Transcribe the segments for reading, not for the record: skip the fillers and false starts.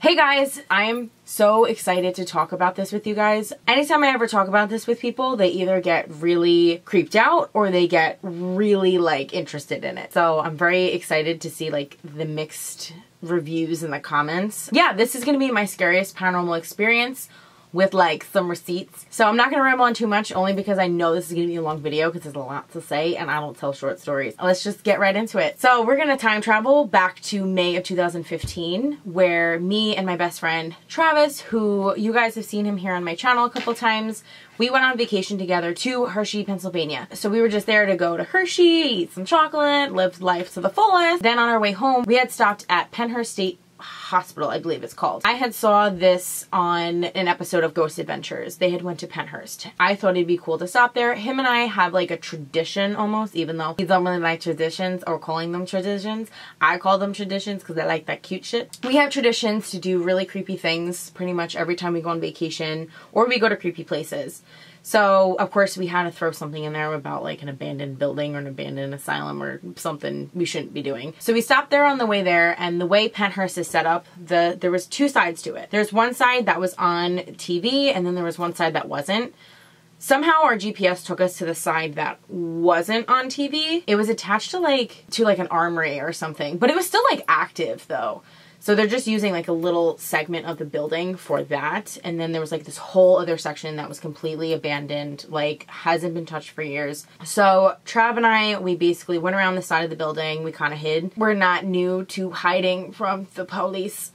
Hey guys, I am so excited to talk about this with you guys. Anytime I ever talk about this with people, they either get really creeped out or they get really interested in it. So I'm very excited to see the mixed reviews in the comments. Yeah, this is gonna be my scariest paranormal experience with some receipts. So I'm not gonna ramble on too much, only because I know this is gonna be a long video because there's a lot to say and I don't tell short stories. Let's just get right into it. So we're gonna time travel back to May of 2015, where me and my best friend Travis, who you guys have seen him here on my channel a couple times, we went on vacation together to Hershey, Pennsylvania. So we were just there to go to Hershey, eat some chocolate, live life to the fullest. Then on our way home, we had stopped at Penhurst State Hospital, I believe it's called. I had saw this on an episode of Ghost Adventures. They had went to Penhurst. I thought it'd be cool to stop there. Him and I have a tradition almost, even though he don't really like traditions or calling them traditions. I call them traditions because I like that cute shit. We have traditions to do really creepy things pretty much every time we go on vacation or we go to creepy places. So, of course, we had to throw something in there about an abandoned building or an abandoned asylum or something we shouldn't be doing. So we stopped there on the way there, and the way Penhurst is set up, there was two sides to it. There's one side that was on TV, and then there was one side that wasn't. Somehow our GPS took us to the side that wasn't on TV. It was attached to an armory or something, but it was still active though. So they're just using a little segment of the building for that. And then there was this whole other section that was completely abandoned, hasn't been touched for years. So Trav and I, we basically went around the side of the building. We kind of hid. We're not new to hiding from the police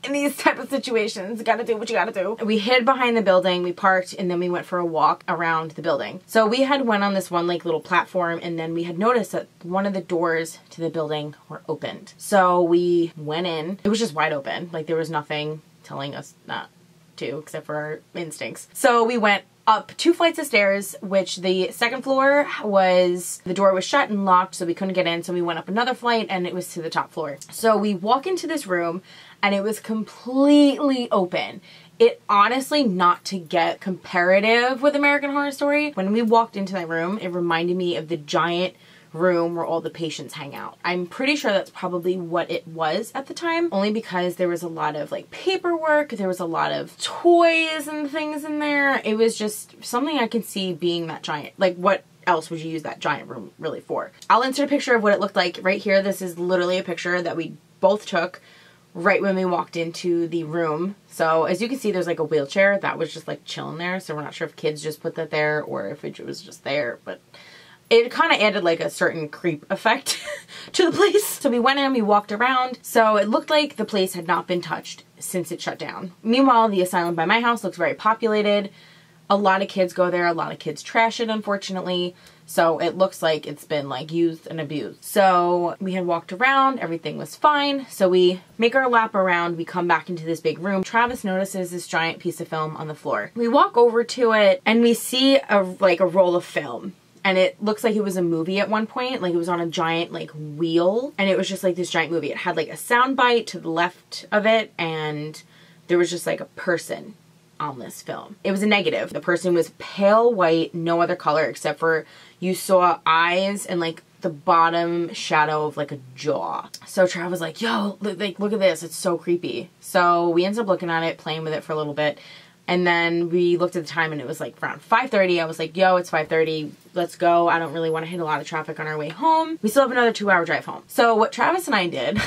in these type of situations. You gotta do what you gotta do. We hid behind the building, we parked, and then we went for a walk around the building. So we had went on this one little platform, and then we had noticed that one of the doors to the building were opened. So we went in. It was just wide open. There was nothing telling us not to, except for our instincts. So we went up 2 flights of stairs, which the second floor the door was shut and locked, so we couldn't get in. So we went up another flight and it was to the top floor. So we walk into this room and it was completely open. It honestly, not to get comparative with American Horror Story, when we walked into that room, it reminded me of the giant room where all the patients hang out. I'm pretty sure that's probably what it was at the time, only because there was a lot of paperwork, there was a lot of toys and things in there. It was just something I could see being that giant. What else would you use that giant room really for? I'll insert a picture of what it looked like right here. This is literally a picture that we both took right when we walked into the room. So as you can see, there's a wheelchair that was just chilling there. So we're not sure if kids just put that there or if it was just there, but it kind of added a certain creep effect to the place. So we went in, we walked around. So it looked like the place had not been touched since it shut down. Meanwhile, the asylum by my house looks very populated. A lot of kids go there. A lot of kids trash it, unfortunately. So it looks like it's been used and abused. So we had walked around, everything was fine. So we make our lap around, we come back into this big room. Travis notices this giant piece of film on the floor. We walk over to it and we see a roll of film. And it looks like it was a movie at one point. It was on a giant wheel. And it was just this giant movie. It had a sound bite to the left of it. And there was just a person on this film. It was a negative. The person was pale white, no other color except for you saw eyes and the bottom shadow of a jaw. So Trav was like, yo, look at this. It's so creepy. So we ended up looking at it, playing with it for a little bit. And then we looked at the time and it was around 5:30. I was like, yo, it's 5:30. Let's go. I don't really want to hit a lot of traffic on our way home. We still have another 2-hour drive home. So what Travis and I did,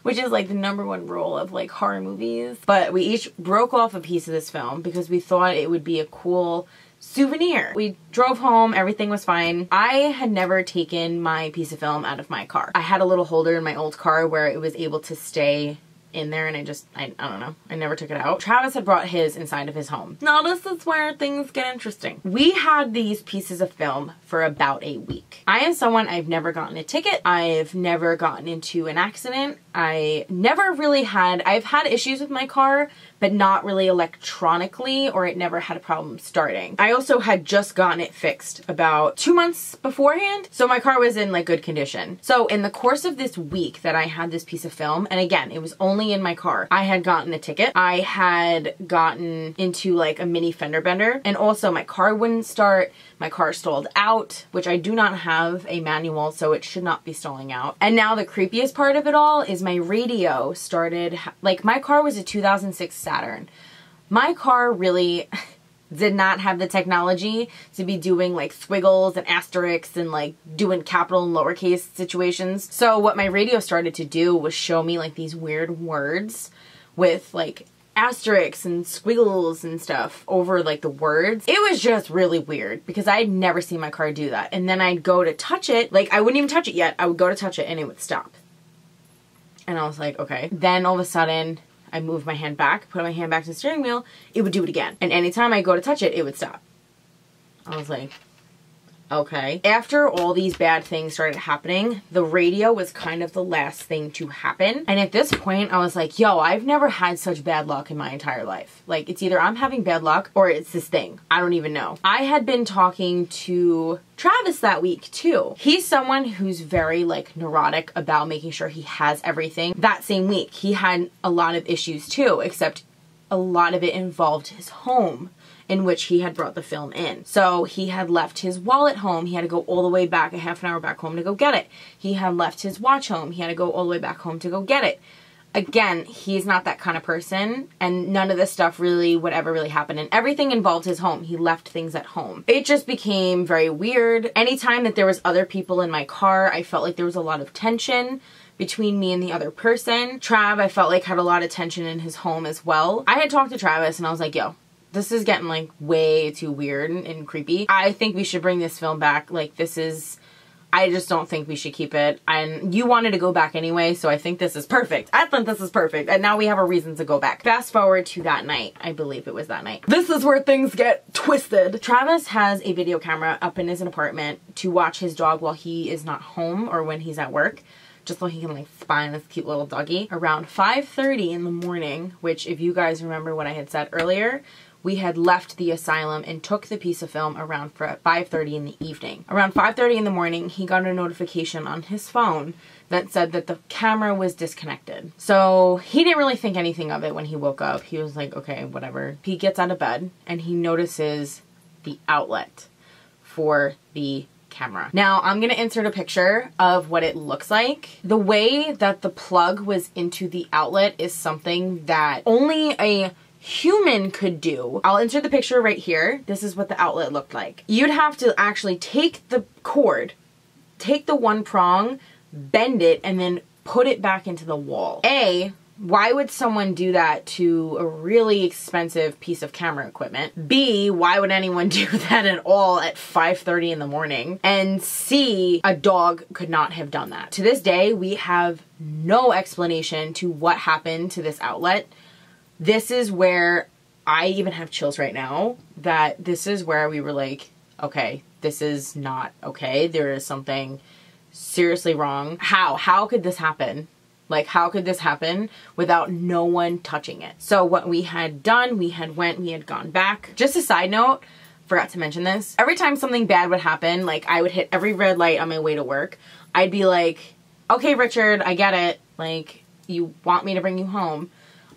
which is the #1 rule of horror movies, but we each broke off a piece of this film because we thought it would be a cool souvenir. We drove home, everything was fine. I had never taken my piece of film out of my car. I had a little holder in my old car where it was able to stay in there, and I don't know, I never took it out. Travis had brought his inside of his home. Now this is where things get interesting. We had these pieces of film for about a week. I am someone, I've never gotten a ticket, I've never gotten into an accident, I never really had, I've had issues with my car, but not really electronically, or it never had a problem starting. I also had just gotten it fixed about 2 months beforehand, so my car was in good condition. So in the course of this week that I had this piece of film, and again, it was only in my car, I had gotten a ticket. I had gotten into a mini fender bender, and also my car wouldn't start. My car stalled out, which I do not have a manual, so it should not be stalling out. And now the creepiest part of it all is is my radio started, like my car was a 2006 Saturn. My car really did not have the technology to be doing like squiggles and asterisks and like doing capital and lowercase situations. So what my radio started to do was show me like these weird words with like asterisks and squiggles and stuff over like the words. It was just really weird because I had never seen my car do that. And then I'd go to touch it, like I wouldn't even touch it yet. I would go to touch it and it would stop. And I was like, okay. Then all of a sudden, I moved my hand back, put my hand back to the steering wheel, it would do it again. And anytime I go to touch it, it would stop. I was like, okay. After all these bad things started happening, the radio was kind of the last thing to happen. And at this point, I was like, yo, I've never had such bad luck in my entire life. Like, it's either I'm having bad luck or it's this thing. I don't even know. I had been talking to Travis that week too. He's someone who's very like neurotic about making sure he has everything. That same week, he had a lot of issues too, except a lot of it involved his home, in which he had brought the film in. So he had left his wallet home. He had to go all the way back, a half an hour back home to go get it. He had left his watch home. He had to go all the way back home to go get it. Again, he's not that kind of person, and none of this stuff really would ever really happen, and everything involved his home. He left things at home. It just became very weird. Anytime that there was other people in my car, I felt like there was a lot of tension between me and the other person. Trav, I felt like had a lot of tension in his home as well. I had talked to Travis and I was like, yo, this is getting like way too weird and creepy. I think we should bring this film back. Like I just don't think we should keep it. And you wanted to go back anyway, so I think this is perfect. I think this is perfect. And now we have a reason to go back. Fast forward to that night. I believe it was that night. This is where things get twisted. Travis has a video camera up in his apartment to watch his dog while he is not home or when he's at work, just so he can like spy on this cute little doggy. Around 5:30 in the morning, which if you guys remember what I had said earlier, we had left the asylum and took the piece of film around for 5:30 in the evening. Around 5:30 in the morning, he got a notification on his phone that said that the camera was disconnected. So he didn't really think anything of it when he woke up. He was like, okay, whatever. He gets out of bed and he notices the outlet for the camera. Now, I'm gonna insert a picture of what it looks like. The way that the plug was into the outlet is something that only a human could do. I'll insert the picture right here. This is what the outlet looked like. You'd have to actually take the cord, take the one prong, bend it, and then put it back into the wall. A, why would someone do that to a really expensive piece of camera equipment? B, why would anyone do that at all at 5:30 in the morning? And C, a dog could not have done that. To this day, we have no explanation to what happened to this outlet. This is where I even have chills right now, that this is where we were like, okay, this is not okay. There is something seriously wrong. How could this happen? Like, how could this happen without no one touching it? So what we had done, we had gone back. Just a side note, forgot to mention this. Every time something bad would happen, like I would hit every red light on my way to work, I'd be like, okay, Richard, I get it. Like, you want me to bring you home.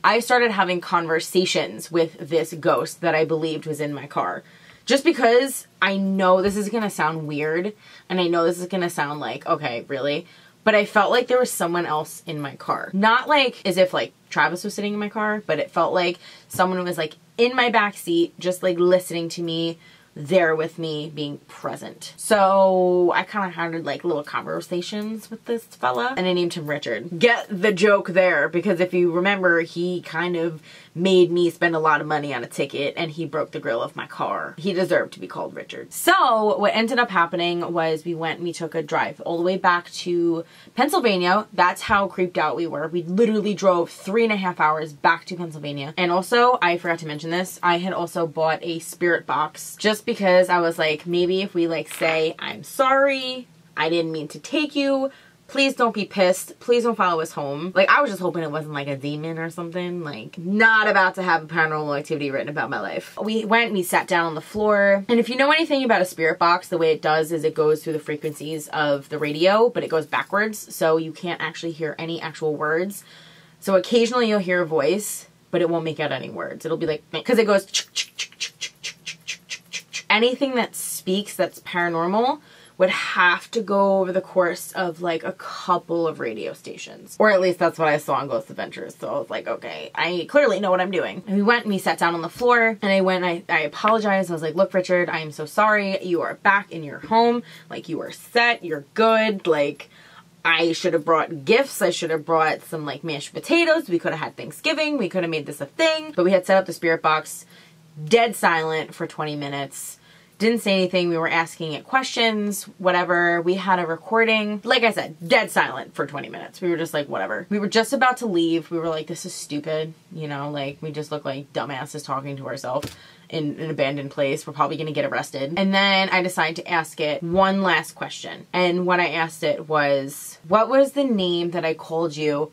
I started having conversations with this ghost that I believed was in my car. Just because I know this is going to sound weird, and I know this is going to sound like, okay, really? But I felt like there was someone else in my car. Not like as if like Travis was sitting in my car, but it felt like someone was like in my back seat, just like listening to me, there with me, being present. So I kind of had like little conversations with this fella, and I named him Richard. Get the joke there, because if you remember, he kind of made me spend a lot of money on a ticket, and he broke the grill of my car. He deserved to be called Richard. So what ended up happening was we took a drive all the way back to Pennsylvania. That's how creeped out we were. We literally drove 3.5 hours back to Pennsylvania. And also, I forgot to mention this, I had also bought a spirit box just because I was like, maybe if we like say, I'm sorry, I didn't mean to take you, please don't be pissed, please don't follow us home. Like, I was just hoping it wasn't like a demon or something. Like, not about to have a paranormal activity written about my life. We sat down on the floor, and if you know anything about a spirit box, the way it does is it goes through the frequencies of the radio, but it goes backwards, so you can't actually hear any actual words. So occasionally you'll hear a voice, but it won't make out any words. It'll be like, because it goes anything that speaks that's paranormal would have to go over the course of like a couple of radio stations. Or at least that's what I saw on Ghost Adventures. So I was like, okay, I clearly know what I'm doing. And we went and we sat down on the floor, and I apologized. I was like, look, Richard, I am so sorry. You are back in your home. Like, you are set. You're good. Like, I should have brought gifts. I should have brought some like mashed potatoes. We could have had Thanksgiving. We could have made this a thing. But we had set up the spirit box. Dead silent for 20 minutes. Didn't say anything. We were asking it questions, whatever. We had a recording. Like I said, dead silent for 20 minutes. We were just like, whatever. We were just about to leave. We were like, this is stupid. You know, like, we just look like dumbasses talking to ourselves in an abandoned place. We're probably going to get arrested. And then I decided to ask it one last question. And what I asked it was, what was the name that I called you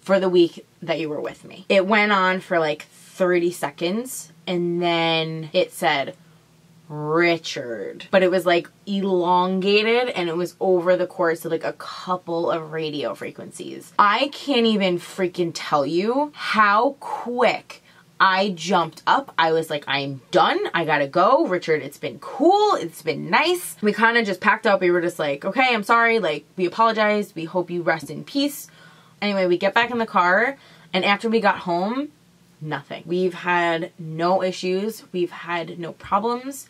for the week that you were with me? It went on for like 30 seconds. And then it said, Richard. But it was like elongated, and it was over the course of like a couple of radio frequencies. I can't even freaking tell you how quick I jumped up. I was like, I'm done. I gotta go. Richard, it's been cool. It's been nice. We kind of just packed up. We were just like, okay, I'm sorry. Like, we apologize. We hope you rest in peace. Anyway, we get back in the car, and after we got home, nothing. We've had no issues. We've had no problems.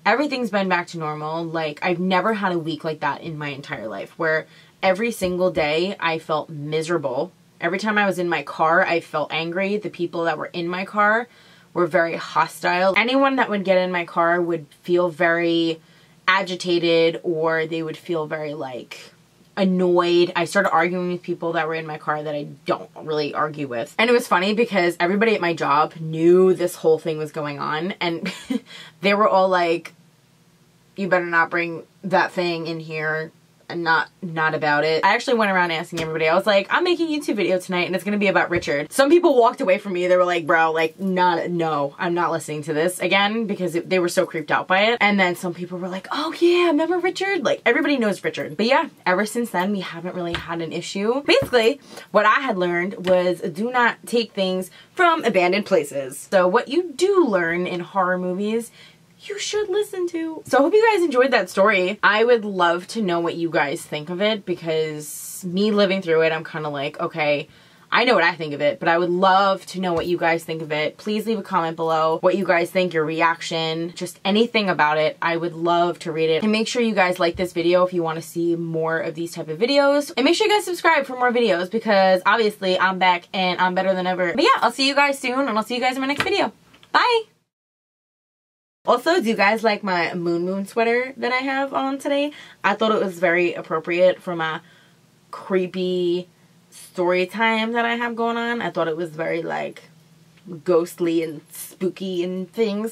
Everything's been back to normal. Like, I've never had a week like that in my entire life, where every single day I felt miserable. Every time I was in my car, I felt angry. The people that were in my car were very hostile. Anyone that would get in my car would feel very agitated, or they would feel very like annoyed. I started arguing with people that were in my car that I don't really argue with. And it was funny because everybody at my job knew this whole thing was going on, and they were all like, you better not bring that thing in here, and not about it. I actually went around asking everybody. I was like, I'm making a YouTube video tonight, and it's gonna be about Richard. Some people walked away from me. They were like, bro, like, no, I'm not listening to this again, because they were so creeped out by it. And then some people were like, oh yeah, remember Richard? Like, everybody knows Richard. But yeah, ever since then, we haven't really had an issue. Basically, what I had learned was, do not take things from abandoned places. So what you do learn in horror movies, you should listen to. So I hope you guys enjoyed that story. I would love to know what you guys think of it, because me living through it, I'm kind of like, okay, I know what I think of it, but I would love to know what you guys think of it. Please leave a comment below what you guys think, your reaction, just anything about it. I would love to read it. And make sure you guys like this video if you want to see more of these type of videos. And make sure you guys subscribe for more videos, because obviously I'm back and I'm better than ever. But yeah, I'll see you guys soon, and I'll see you guys in my next video. Bye! Also, do you guys like my moon sweater that I have on today? I thought it was very appropriate for my creepy story time that I have going on. I thought it was very like ghostly and spooky and things.